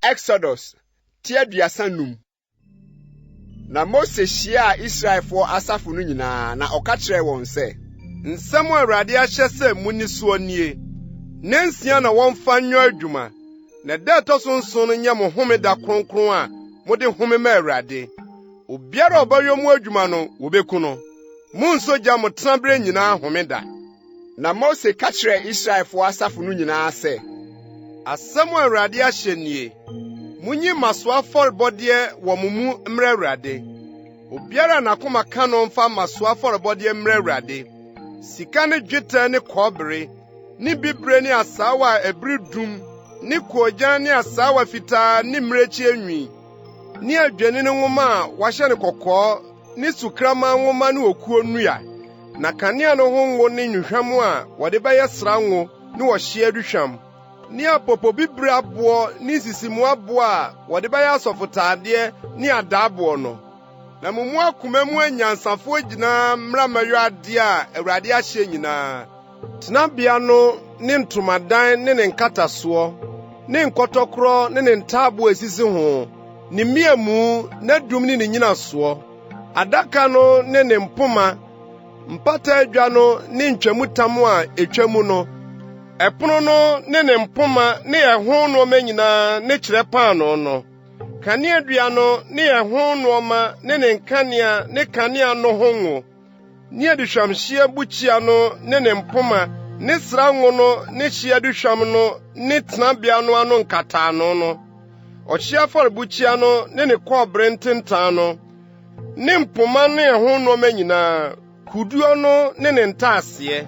Exodus tiaduasanum. Na Mose shia Israel for asafu no nyina na okachire won se nsɛm a Awurade ahyɛ sɛ munni soɔ nie. Nansia na wɔmfa nyɔ adwuma. Na da ɛtɔ so nson no nyɛ mo homeda kronkron a mode home ma Awurade. Obiara ɔbɛyɛ mo adwuma no wobeku no. Munso gya mo tenabere nyinaa homeda. Na Mose kachire Israel for asafu no nyina se asɛm a Awurade ahyɛ nie. Munyi maso afɔrebɔde wɔ mo mu mmrɛ Awurade. Obiara n'akoma ka no mfa maso afɔrebɔde mmrɛ Awurade. Sika ne dwetɛ ne kɔbere, ne bibre ne asaawa a ɛbere dum, ne koogyan ne asaawa fitaa ne mmirekyi enwi, ne adwene ne nwoma a wahyɛ ne kɔkɔɔ, ne sukrama nwoma ne okuo nnua, na kanea no ho ngo ne nhwehwam a wɔde bɛyɛ sra ngo ne wɔhye aduhwam, ne apopo bibre aboɔ ne sisimu aboɔ a wɔde bɛyɛ asɔfotaadeɛ ne adaaboɔ no. Na mo mu akoma mu anyansafo gyina mmra mɛyɔ ade a Awurade ahyɛ nyinaa. Tenabea no ne ntomadan ne ne nkatasoɔ, ne nkɔtɔkorɔ ne ne ntaabo esisi ho, ne mmiamu na dum ne ne nyinasoɔ, adaka no ne ne mpoma, mpata adwa no ne ntwamutam a etwamu no, ɛpono no ne ne mpoma ne ɛho nneɛma nyinaa ne kyerɛ paano no, kanea dua no ne ɛho nneɛma ne ne nkanea ne kanea no ho ngo, ne aduhwamhyia bukyia no ne ne mpoma ne sra ngo no ne hyia aduhwam no ne tenabea no ano nkataano no, ɔhyia afɔrebukyia no ne ne kɔbere ntentan no, ne mpoma ne ɛho nneɛma nyinaa, kuduo no ne ne ntaaseɛ,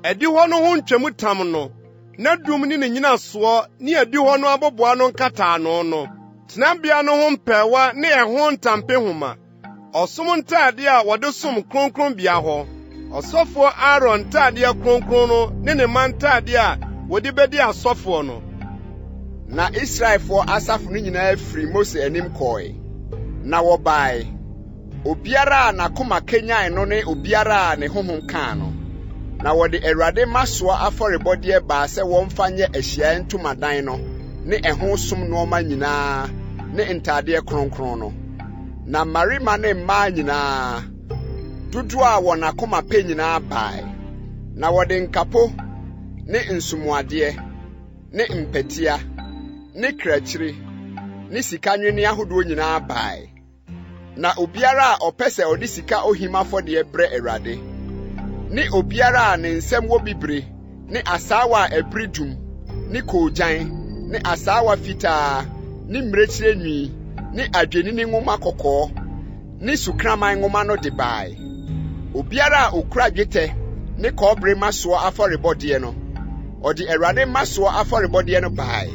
ɛdi hɔ no ho ntwamutam no, na dum ne ne nyinasoɔ ne ɛdi hɔ no aboboa no nkataano no, tenabea no ho mpɛwa ne ɛho ntampehoma, ɔsom ntade a wɔde som kronkron bia hɔ, ɔsɔfo Aaron ntade kronkron no ne ne man ntade a wɔde bɛdi asɔfo no. Na Israel for asafu no nyinaa firi Mose anim kɔe. Na wɔbae. Obiara na koma kenyan no ne obiara ne honhom kan no. Na wɔde Awurade masoa afɔrebɔde baa sɛ wɔmfa nyɛ ahyia ntomadan no ne ɛho som nneɛma nyinaa ne ntade kronkron no. Na marima ne mmaa nyinaa dodo a wɔn akoma pɛ nyinaa bae. Na wɔde nkapo ne nsumuadeɛ ne mpatia ne krakyiri ne sika nwene ahodoɔ nyinaa bae. Na obiara a ɔpɛ sɛ ɔde sika ohim afɔdeɛ brɛ Awurade, ne obiara a ne nsɛm wɔ bibre ne asaawa a ɛbere dum ne koogyan ne asaawa fitaa ne mmirekyire nwi ne adwene ne nwoma kɔkɔɔ ne sukraman nwoma no de bae. Obiara a okura dwetɛ ne kɔbere masoɔ afɔrebɔdeɛ no, ɔde Awurade masoɔ afɔrebɔdeɛ no bae.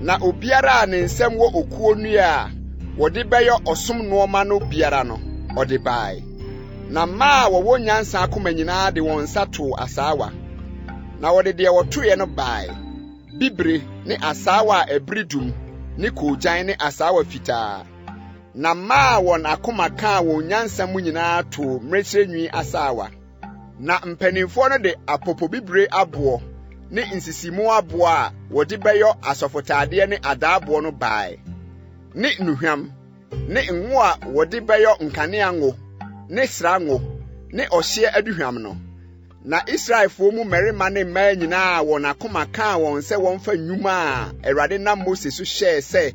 Na obiara a ne nsɛm wɔ okuo nnua a wɔde bɛyɛ ɔsom nneɛma no biara no, ɔde bae. Na mmaa a wɔwɔ nyansa akoma nyinaa de wɔn nsa too asaawa. Na wɔde deɛ wɔtoeɛ no bae, bibre ne asaawa a ɛbere dum ne koogyan ne asaawa fitaa. Na mmaa wɔn akoma kaa wɔn nyansa mu nyinaa too mmirekyire nwi asaawa. Na mpanimfoɔ no de apopo bibre aboɔ ne nsisimu aboɔ a wɔde bɛyɛ asɔfotaadeɛ ne adaaboɔ no bae, ne nnuhwam ne ngo a wɔde bɛyɛ nkanea ngo ne sra ngo ne ɔhye aduhwam no. Na Israelfoɔ mu mmarima ne mmaa nyinaa wɔn akoma kaa wɔn sɛ wɔmfa nnwuma a Awurade nam Mose so hyɛɛ sɛ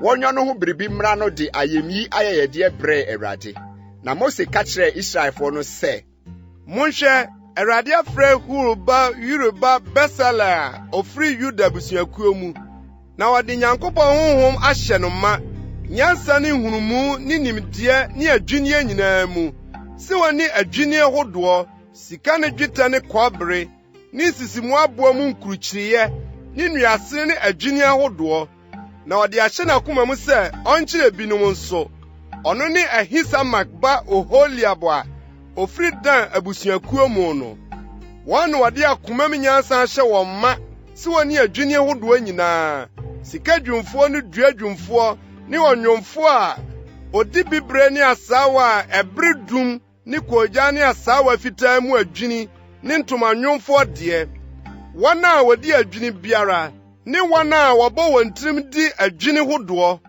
wɔnyɔ no ho biribi mmra no de ayɛmyi ayɛyɛdeɛ brɛ Awurade. Na Mose ka kyerɛɛ Israelfoɔ no sɛ, monhwɛ, Awurade afrɛ Hur Yoruba Besala a ofiri Yuda busuakuo mu, na wɔde Nyankopɔn honhom ahyɛ no ma, nyansa ne nhunumu ne nimdeɛ ne adwinneɛ nyinaa mu, sɛ wɔne adwinneɛ hodoɔ, sika ne dwetɛ ne kɔbere, ne sisimu aboɔ mu nkurukyiriɛ, ne nnuase ne adwinneɛ hodoɔ, na wɔde ahyɛ n'akoma mu sɛ ɔnkyerɛ binom nso. Ɔno ne Ahisamak ba Oholiab a ofiri Dan abusuakuo mu no. Wɔn na wɔde akoma mu nyansa ahyɛ wɔn ma, sɛ wɔne adwinneɛ hodoɔ nyinaa, sika dwumfoɔ ne dua dwumfoɔ ne ɔnwomfoɔ a odi bibre ne asaawa a ɛbere dum ne koogyan ne asaawa fitaa mu adwini ne ntoma nwomfoɔ deɛ. Wɔn a wɔdi adwini biara ne wɔn a wɔbɔ wɔn tirim di adwini hodoɔ